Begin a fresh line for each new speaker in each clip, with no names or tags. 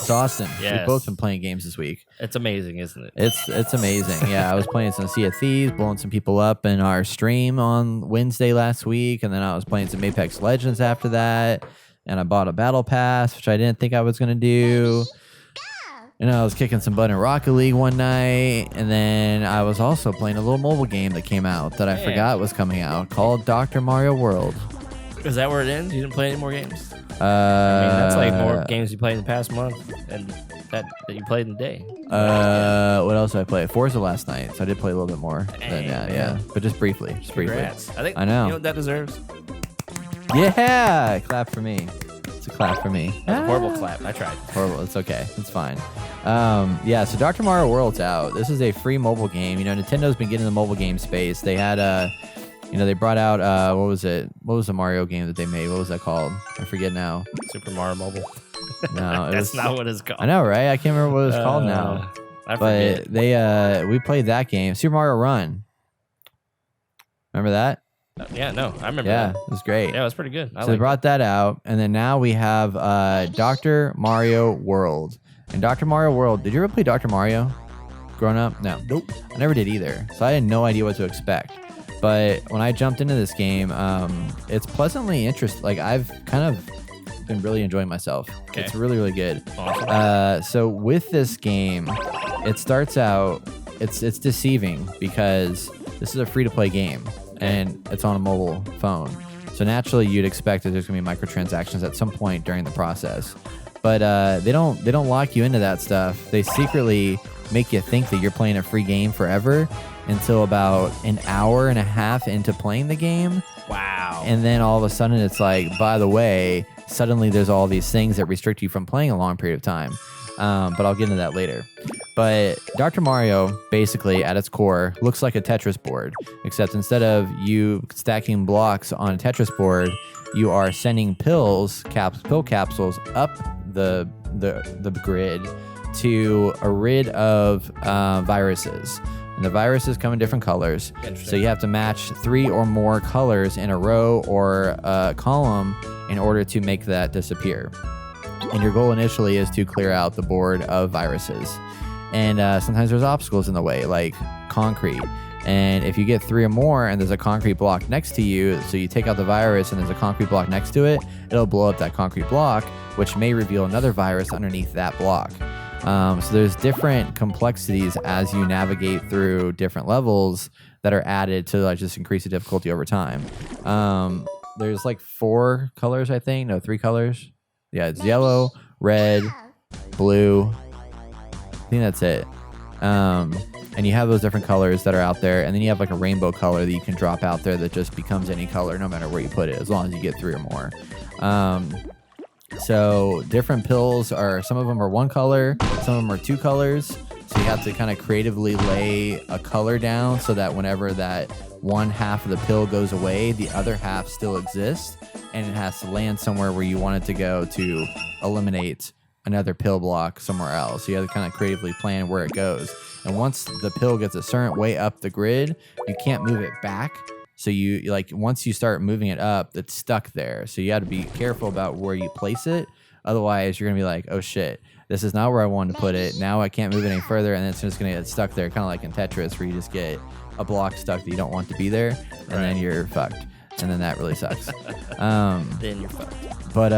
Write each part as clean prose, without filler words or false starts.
It's awesome.
Yes.
We've both been playing games this week.
It's amazing, isn't it?
It's amazing. Yeah, I was playing some Sea of Thieves, blowing some people up in our stream on Wednesday last week, and then I was playing some Apex Legends after that, and I bought a battle pass, which I didn't think I was going to do. And I was kicking some butt in Rocket League one night, and then I was also playing a little mobile game that came out that I forgot was coming out called Dr. Mario World.
Is that where it ends? You didn't play any more games? I mean, that's like more games you played in the past month and that you played in the day.
What else did I play? Forza last night, so I did play a little bit more than that, yeah. But just briefly.
Congrats.
I know.
You know what that deserves?
Yeah! Clap for me. It's a clap for me.
That's a horrible clap. I tried.
Horrible. It's okay. It's fine. Yeah, so Dr. Mario World's out. This is a free mobile game. You know, Nintendo's been getting in the mobile game space. They had they brought out what was it? What was the Mario game that they made? What was that called? I forget now.
Super Mario Mobile.
No,
That's not what it's called.
I know, right? I can't remember what it's called now.
I forget.
But we played that game, Super Mario Run. Remember that?
Yeah, no, I remember
Yeah,
that.
it was great.
Yeah, it was pretty good.
So they brought that out, and then now we have Dr. Mario World. And Dr. Mario World, did you ever play Dr. Mario growing up? No.
Nope.
I never did either, so I had no idea what to expect. But when I jumped into this game, it's pleasantly interesting. Like, I've kind of been really enjoying myself.
Okay.
It's really, really good.
Awesome.
So with this game, it starts out, it's deceiving because this is a free-to-play game, and it's on a mobile phone. So naturally, you'd expect that there's going to be microtransactions at some point during the process. But they don't lock you into that stuff. They secretly make you think that you're playing a free game forever until about an hour and a half into playing the game.
Wow.
And then all of a sudden it's like, by the way, suddenly there's all these things that restrict you from playing a long period of time. But I'll get into that later. But Dr. Mario, basically, at its core, looks like a Tetris board, except instead of you stacking blocks on a Tetris board, you are sending pill capsules up the grid to a rid of viruses. And the viruses come in different colors. So you have to match 3 or more colors in a row or a column in order to make that disappear. And your goal initially is to clear out the board of viruses. And sometimes there's obstacles in the way, like concrete. And if you get 3 or more and there's a concrete block next to you, so you take out the virus and there's a concrete block next to it, it'll blow up that concrete block, which may reveal another virus underneath that block. So there's different complexities as you navigate through different levels that are added to like just increase the difficulty over time. There's like 4 colors, I think. No, 3 colors. Yeah, it's yellow, red, blue. I think that's it. And you have those different colors that are out there, and then you have like a rainbow color that you can drop out there that just becomes any color no matter where you put it, as long as you get 3 or more. So different pills some of them are 1 color, some of them are 2 colors. So you have to kind of creatively lay a color down so that whenever that one half of the pill goes away, the other half still exists, and it has to land somewhere where you want it to go to eliminate another pill block somewhere else. So you have to kind of creatively plan where it goes. And once the pill gets a certain way up the grid, you can't move it back. So you like once you start moving it up, it's stuck there. So you have to be careful about where you place it. Otherwise, you're gonna be like, oh shit, this is not where I wanted to put it. Now I can't move it any further, and it's just gonna get stuck there, kind of like in Tetris, where you just get a block stuck that you don't want to be there, and then you're fucked. And then that really sucks.
Then you're fucked.
But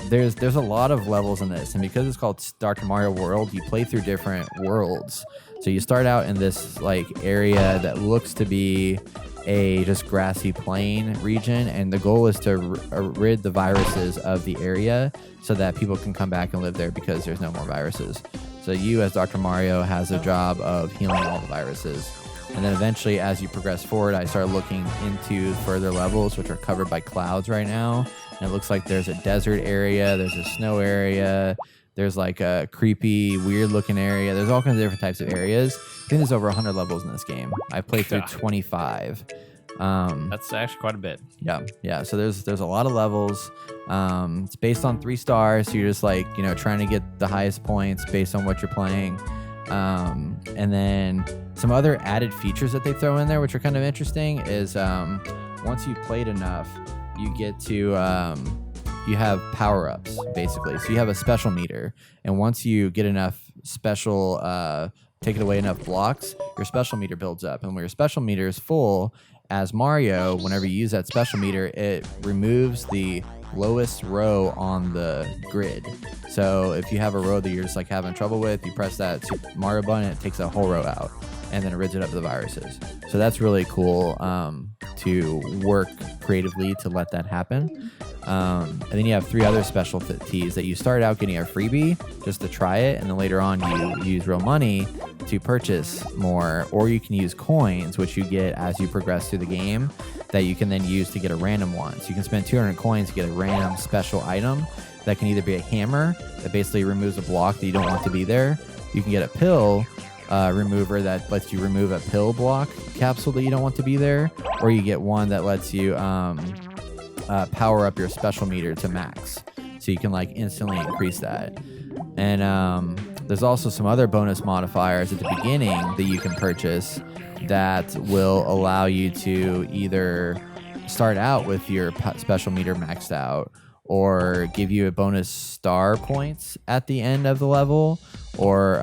there's a lot of levels in this, and because it's called Dr. Mario World, you play through different worlds. So you start out in this like area that looks to be a just grassy plain region, and the goal is to rid the viruses of the area so that people can come back and live there because there's no more viruses. So you as Dr. Mario has a job of healing all the viruses. And then eventually, as you progress forward, I started looking into further levels, which are covered by clouds right now. And it looks like there's a desert area, there's a snow area, there's like a creepy, weird-looking area. There's all kinds of different types of areas. I think there's over 100 levels in this game. I played through 25.
That's actually quite a bit.
Yeah. So there's a lot of levels. It's based on 3 stars. So you're just like, trying to get the highest points based on what you're playing. And then some other added features that they throw in there, which are kind of interesting, is once you've played enough, you get to you have power-ups basically. So you have a special meter, and once you get enough special taking away enough blocks, your special meter builds up. And when your special meter is full, as Mario, whenever you use that special meter, it removes the lowest row on the grid. So if you have a row that you're just like having trouble with, you press that Super Mario button, it takes a whole row out, and then it rids it up the viruses. So that's really cool to work creatively to let that happen. And then you have 3 other specialties that you start out getting a freebie just to try it, and then later on you use real money to purchase more, or you can use coins, which you get as you progress through the game, that you can then use to get a random one. So you can spend 200 coins to get a random special item that can either be a hammer that basically removes a block that you don't want to be there. You can get a pill remover that lets you remove a pill block capsule that you don't want to be there, or you get one that lets you power up your special meter to max, so you can like instantly increase that. And there's also some other bonus modifiers at the beginning that you can purchase that will allow you to either start out with your special meter maxed out, or give you a bonus star points at the end of the level, or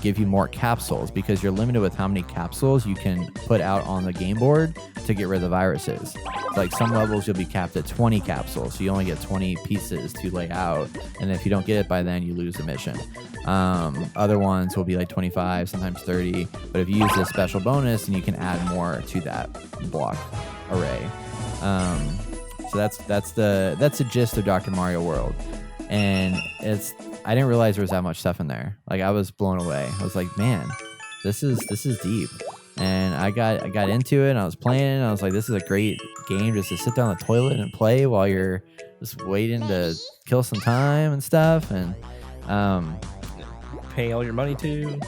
give you more capsules, because you're limited with how many capsules you can put out on the game board to get rid of the viruses. Like some levels you'll be capped at 20 capsules, so you only get 20 pieces to lay out, and if you don't get it by then, you lose the mission. Other ones will be like 25, sometimes 30, but if you use this special bonus, then you can add more to that block array. So that's the gist of Dr. Mario World, and I didn't realize there was that much stuff in there. Like, I was blown away. I was like, man, this is deep. And I got into it, and I was playing, and I was like, this is a great game just to sit down on the toilet and play while you're just waiting to kill some time and stuff, and
pay all your money to.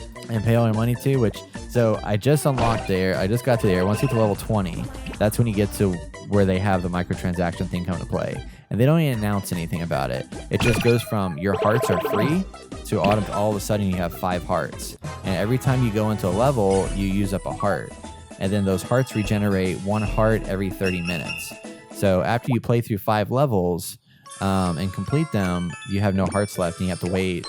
Which, so I just unlocked there. I just got to there. Once you get to level 20, that's when you get to where they have the microtransaction thing come to play. And they don't even announce anything about it. It just goes from your hearts are free to all of a sudden you have 5 hearts. And every time you go into a level, you use up a heart. And then those hearts regenerate 1 heart every 30 minutes. So after you play through 5 levels and complete them, you have no hearts left, and you have to wait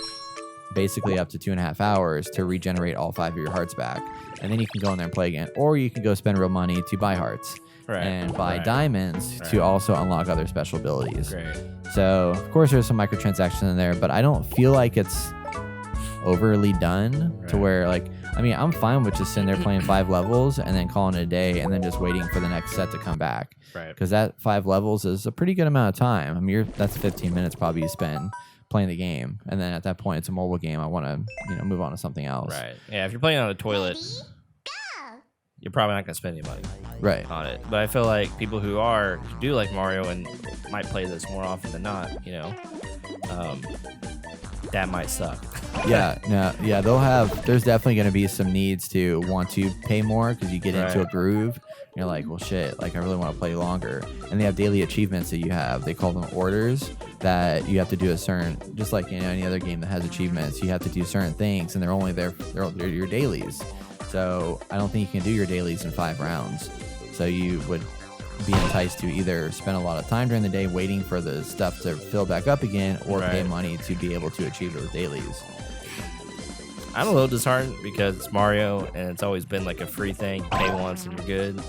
basically up to 2.5 hours to regenerate all 5 of your hearts back. And then you can go in there and play again. Or you can go spend real money to buy hearts. And buy diamonds to also unlock other special abilities. So, of course, there's some microtransactions in there, but I don't feel like it's overly done to where, like, I mean, I'm fine with just sitting there playing 5 levels and then calling it a day and then just waiting for the next set to come back. Because that 5 levels is a pretty good amount of time. I mean, that's 15 minutes probably you spend playing the game. And then at that point, it's a mobile game. I want to, move on to something else.
Yeah, if you're playing on a toilet, you're probably not going to spend any money on it. But I feel like people who do like Mario and might play this more often than not, that might suck. There's definitely going to be some needs to want to pay more because you get into a groove. And you're like, well, shit, like I really want to play longer. And they have daily achievements that you have. They call them orders that you have to do a certain, just like any other game that has achievements, you have to do certain things, and they're only they're your dailies. So I don't think you can do your dailies in 5 rounds. So you would be enticed to either spend a lot of time during the day waiting for the stuff to fill back up again, or pay money to be able to achieve those dailies. I'm a little disheartened because it's Mario and it's always been like a free thing. You pay once and you're good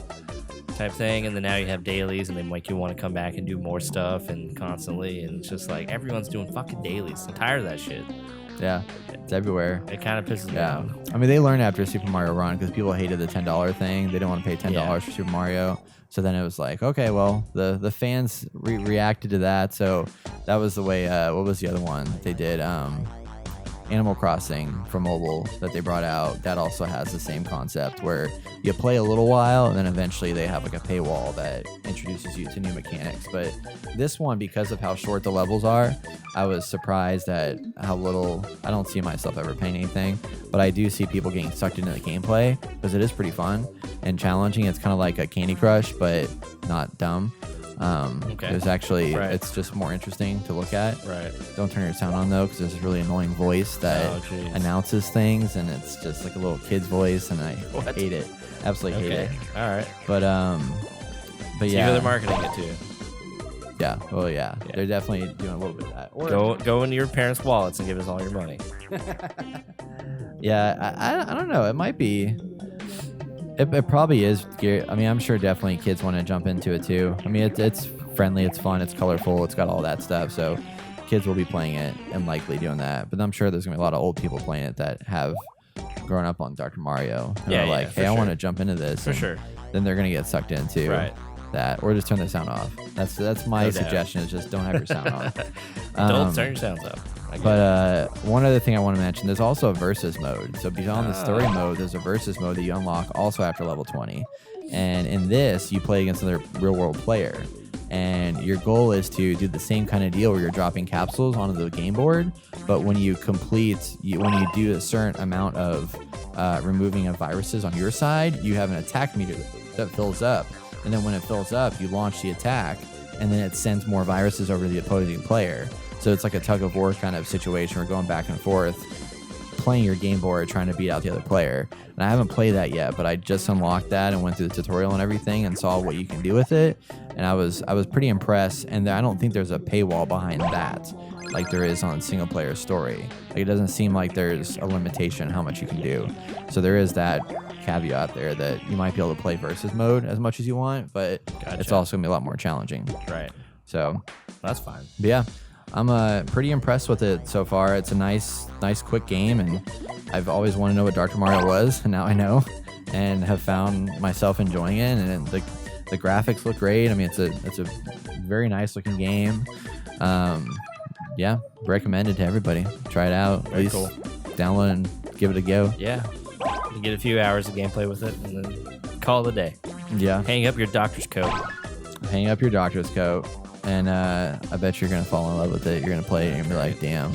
type thing. And then now you have dailies and they make you want to come back and do more stuff and constantly. And it's just like everyone's doing fucking dailies. I'm tired of that shit.
Yeah, it's everywhere.
It kind of pisses me off.
I mean, they learned after Super Mario Run because people hated the $10 thing. They didn't want to pay $10 for Super Mario. So then it was like, okay, well, the fans reacted to that. So that was the way, what was the other one they did? Animal Crossing for mobile that they brought out. That also has the same concept where you play a little while and then eventually they have like a paywall that introduces you to new mechanics. But this one, because of how short the levels are, I was surprised at how little. I don't see myself ever paying anything, but I do see people getting sucked into the gameplay because it is pretty fun and challenging. It's kind of like a Candy Crush, but not dumb. There's actually, it's just more interesting to look at. Don't turn your sound on though, because there's this really annoying voice that announces things, and it's just like a little kid's voice, and I hate it. Absolutely hate it.
All right.
But
See
yeah.
who they're marketing it to.
Yeah. Well, yeah. They're definitely doing a little bit of that. Or
Go into your parents' wallets and give us all your money.
yeah, I don't know. It might be. It probably is. I mean, I'm sure definitely kids want to jump into it too. I mean, it's friendly, it's fun, it's colorful, it's got all that stuff. So kids will be playing it and likely doing that. But I'm sure there's gonna be a lot of old people playing it that have grown up on Dr. Mario. And are like, hey, I want to jump into this.
For sure.
Then they're gonna get sucked into that, or just turn the sound off. That's my suggestion. Is just don't have your sound off.
Don't turn your sounds up.
But one other thing I want to mention, there's also a versus mode. So beyond the story mode, there's a versus mode that you unlock also after level 20. And in this, you play against another real world player. And your goal is to do the same kind of deal where you're dropping capsules onto the game board. But when you when you do a certain amount of removing of viruses on your side, you have an attack meter that fills up. And then when it fills up, you launch the attack, and then it sends more viruses over to the opposing player. So it's like a tug of war kind of situation. We're going back and forth, playing your game board, trying to beat out the other player. And I haven't played that yet, but I just unlocked that and went through the tutorial and everything and saw what you can do with it. And I was pretty impressed. And I don't think there's a paywall behind that like there is on single player story. Like, it doesn't seem like there's a limitation how much you can do. So there is that caveat there that you might be able to play versus mode as much as you want, but it's also gonna be a lot more challenging.
Right.
So
that's fine.
But yeah. I'm pretty impressed with it so far. It's a nice, quick game, and I've always wanted to know what Dr. Mario was, and now I know, and have found myself enjoying it. And the graphics look great. I mean, it's a very nice looking game. Yeah, recommended to everybody. Try it out.
Very
At least
cool.
download and give it a go.
Yeah, you get a few hours of gameplay with it, and then call it a day.
Yeah.
Hang up your doctor's coat.
Hang up your doctor's coat. And I bet you're going to fall in love with it. You're going to play it and you're going to be like, damn,